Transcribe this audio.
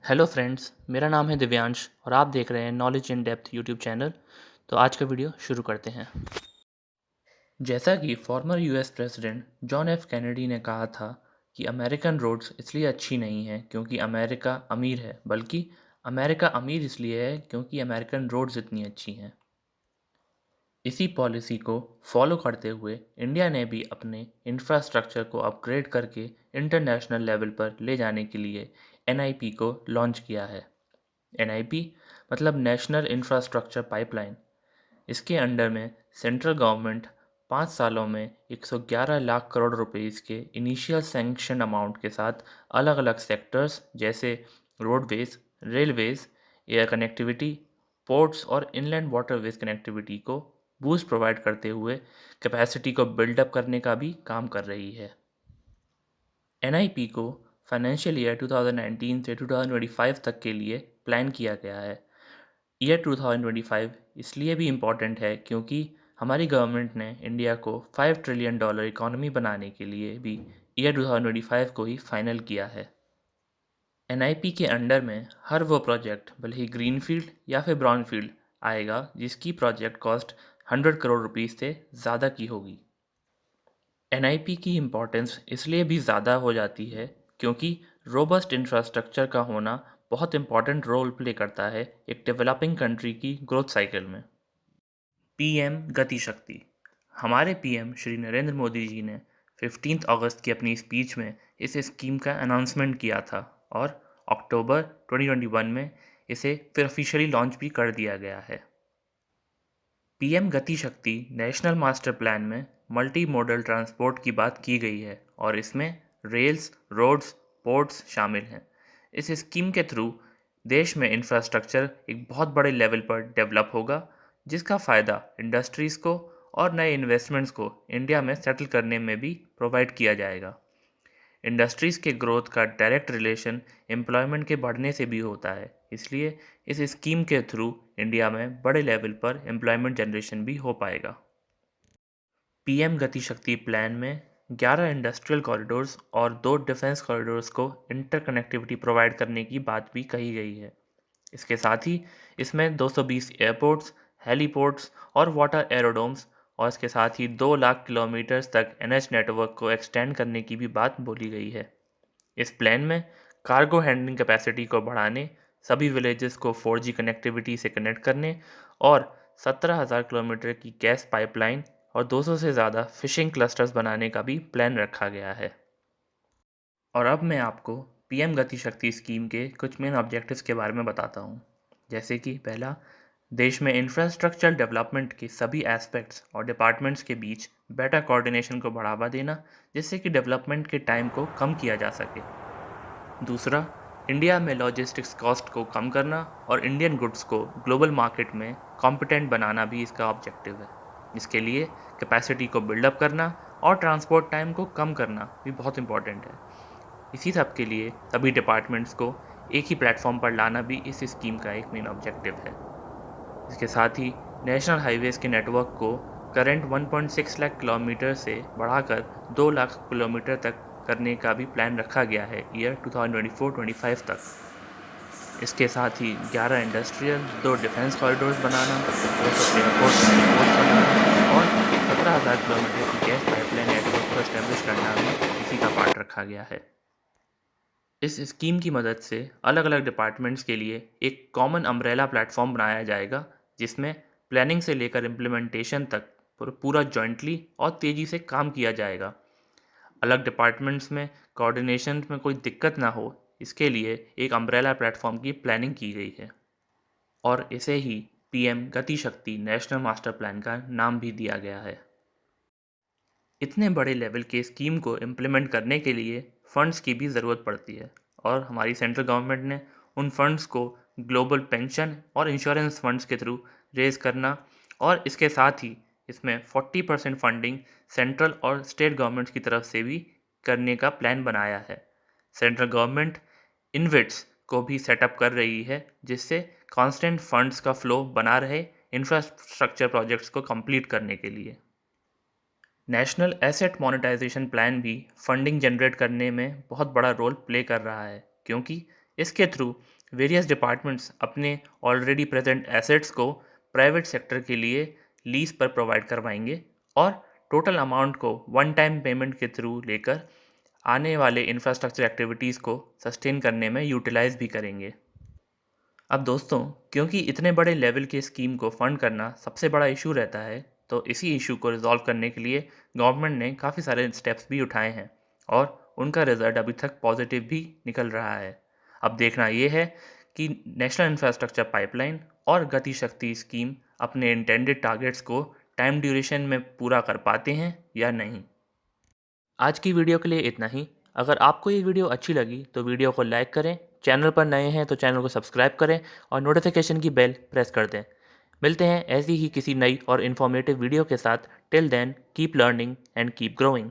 Hello friends, मेरा नाम है दिव्यांश और आप देख रहे हैं knowledge in depth YouTube channel. तो आज का वीडियो शुरू करते हैं। जैसा कि former US president John F Kennedy ने कहा था कि अमेरिकन रोड्स इसलिए अच्छी नहीं है क्योंकि अमेरिका अमीर है, बल्कि अमेरिका अमीर इसलिए है क्योंकि अमेरिकन रोड्स इतनी अच्छी हैं। इसी पॉलिसी को फॉलो करते हुए इंडिया ने भी अपने इंफ्रास्ट्रक्चर को अपग्रेड करके इंटरनेशनल लेवल पर ले जाने के लिए एनआईपी को लॉन्च किया है। एनआईपी मतलब नेशनल इंफ्रास्ट्रक्चर पाइपलाइन। इसके अंडर में सेंट्रल गवर्नमेंट 5 सालों में 111 लाख करोड़ रुपीस के इनिशियल सैंक्शन अमाउंट के साथ अलग अलग सेक्टर्स जैसे roadways, railways, air connectivity, ports और इनलैंड वाटरवेज कनेक्टिविटी को बूस्ट प्रोवाइड करते हुए कैपेसिटी को बिल्डअप करने का भी काम कर रही है। एनआईपी को फाइनेंशियल ईयर 2019 से 2025 तक के लिए प्लान किया गया है। ईयर 2025 इसलिए भी इम्पॉर्टेंट है क्योंकि हमारी गवर्नमेंट ने इंडिया को $5 ट्रिलियन इकॉनमी बनाने के लिए भी ईयर 2025 को ही फाइनल किया है। एनआईपी के अंडर में हर वो प्रोजेक्ट भले ही ग्रीनफील्ड या फिर ब्राउनफील्ड आएगा जिसकी प्रोजेक्ट कॉस्ट 100 करोड़ रुपीस से ज़्यादा की होगी। एनआईपी की इम्पोर्टेंस इसलिए भी ज़्यादा हो जाती है क्योंकि रोबस्ट इंफ्रास्ट्रक्चर का होना बहुत इम्पॉर्टेंट रोल प्ले करता है एक डेवलपिंग कंट्री की ग्रोथ साइकिल में। पीएम गति शक्ति। हमारे पीएम श्री नरेंद्र मोदी जी ने 15 अगस्त की अपनी स्पीच में इस स्कीम का अनाउंसमेंट किया था और अक्टूबर 2021 में इसे फिर ऑफिशियली लॉन्च भी कर दिया गया है। पीएम गति शक्ति नेशनल मास्टर प्लान में मल्टी मॉडल ट्रांसपोर्ट की बात की गई है और इसमें रेल्स, रोड्स, पोर्ट्स शामिल हैं। इस स्कीम के थ्रू देश में इंफ्रास्ट्रक्चर एक बहुत बड़े लेवल पर डेवलप होगा जिसका फ़ायदा इंडस्ट्रीज़ को और नए इन्वेस्टमेंट्स को इंडिया में सेटल करने में भी प्रोवाइड किया जाएगा। इंडस्ट्रीज़ के ग्रोथ का डायरेक्ट रिलेशन एम्प्लॉयमेंट के बढ़ने से भी होता है, इसलिए इस स्कीम के थ्रू इंडिया में बड़े लेवल पर एम्प्लॉयमेंट जनरेशन भी हो पाएगा। पीएम गति शक्ति प्लान में 11 इंडस्ट्रियल कॉरिडोर्स और 2 डिफेंस कॉरिडोर्स को इंटरकनेक्टिविटी प्रोवाइड करने की बात भी कही गई है। इसके साथ ही इसमें 220 एयरपोर्ट्स, हेलीपोर्ट्स और वाटर एरोड्रोम्स और इसके साथ ही 2 लाख किलोमीटर्स तक एनएच नेटवर्क को एक्सटेंड करने की भी बात बोली गई है। इस प्लान में कार्गो हैंडलिंग कैपेसिटी को बढ़ाने, सभी विलेजेस को 4G कनेक्टिविटी से कनेक्ट करने और 17,000 किलोमीटर की गैस पाइपलाइन और 200 से ज़्यादा फिशिंग क्लस्टर्स बनाने का भी प्लान रखा गया है। और अब मैं आपको पीएम गति शक्ति स्कीम के कुछ मेन ऑब्जेक्टिव्स के बारे में बताता हूँ। जैसे कि पहला, देश में इंफ्रास्ट्रक्चर डेवलपमेंट के सभी एस्पेक्ट्स और डिपार्टमेंट्स के बीच बेटर कोऑर्डिनेशन को बढ़ावा देना, जिससे कि डेवलपमेंट के टाइम को कम किया जा सके। दूसरा, इंडिया में लॉजिस्टिक्स कॉस्ट को कम करना और इंडियन गुड्स को ग्लोबल मार्केट में कॉम्पिटेंट बनाना भी इसका ऑब्जेक्टिव है। इसके लिए कैपेसिटी को बिल्डअप करना और ट्रांसपोर्ट टाइम को कम करना भी बहुत इंपॉर्टेंट है। इसी सब के लिए सभी डिपार्टमेंट्स को एक ही प्लेटफॉर्म पर लाना भी इस स्कीम का एक मेन ऑब्जेक्टिव है। इसके साथ ही नेशनल हाईवेज़ के नेटवर्क को करंट 1.6 लाख किलोमीटर से बढ़ाकर 2 लाख किलोमीटर तक करने का भी प्लान रखा गया है ईयर 2024-25 तक। इसके साथ ही 11 इंडस्ट्रियल, 2 डिफेंस कॉरिडोर्स बनाना, 200 एयरपोर्ट्स बनाना और 17,000 किलोमीटर की गैस पाइपलाइन नेटवर्क को एस्टेब्लिश करना भी इसी का पार्ट रखा गया है। इस स्कीम की मदद से अलग अलग डिपार्टमेंट्स के लिए एक कॉमन अम्ब्रेला प्लेटफॉर्म बनाया जाएगा जिसमें प्लानिंग से लेकर इम्प्लीमेंटेशन तक पूरा जॉइंटली और तेज़ी से काम किया जाएगा। अलग डिपार्टमेंट्स में कोऑर्डिनेशन में कोई दिक्कत ना हो, इसके लिए एक अम्ब्रेला प्लेटफॉर्म की प्लानिंग की गई है और इसे ही पीएम गति शक्ति नेशनल मास्टर प्लान का नाम भी दिया गया है। इतने बड़े लेवल के स्कीम को इम्प्लीमेंट करने के लिए फंड्स की भी ज़रूरत पड़ती है और हमारी सेंट्रल गवर्नमेंट ने उन फंड्स को ग्लोबल पेंशन और इंश्योरेंस फंड्स के थ्रू रेज करना और इसके साथ ही इसमें 40% फंडिंग सेंट्रल और स्टेट गवर्नमेंट्स की तरफ से भी करने का प्लान बनाया है। सेंट्रल गवर्नमेंट इनविट्स को भी सेटअप कर रही है जिससे कांस्टेंट फंड्स का फ्लो बना रहे इंफ्रास्ट्रक्चर प्रोजेक्ट्स को कंप्लीट करने के लिए। नेशनल एसेट मोनेटाइजेशन प्लान भी फंडिंग जनरेट करने में बहुत बड़ा रोल प्ले कर रहा है क्योंकि इसके थ्रू वेरियस डिपार्टमेंट्स अपने ऑलरेडी प्रेजेंट एसेट्स को प्राइवेट सेक्टर के लिए लीज पर प्रोवाइड करवाएंगे और टोटल अमाउंट को वन टाइम पेमेंट के थ्रू लेकर आने वाले इंफ्रास्ट्रक्चर एक्टिविटीज़ को सस्टेन करने में यूटिलाइज भी करेंगे। अब दोस्तों, क्योंकि इतने बड़े लेवल के स्कीम को फंड करना सबसे बड़ा इशू रहता है, तो इसी इशू को रिजॉल्व करने के लिए गवर्नमेंट ने काफ़ी सारे स्टेप्स भी उठाए हैं और उनका रिजल्ट अभी तक पॉजिटिव भी निकल रहा है। अब देखना ये है कि नेशनल इंफ्रास्ट्रक्चर पाइपलाइन और गति शक्ति स्कीम अपने इंटेंडेड टारगेट्स को टाइम ड्यूरेशन में पूरा कर पाते हैं या नहीं। आज की वीडियो के लिए इतना ही। अगर आपको ये वीडियो अच्छी लगी तो वीडियो को लाइक करें, चैनल पर नए हैं तो चैनल को सब्सक्राइब करें और नोटिफिकेशन की बेल प्रेस कर दें। मिलते हैं ऐसी ही किसी नई और इन्फॉर्मेटिव वीडियो के साथ। Till then keep learning and keep growing.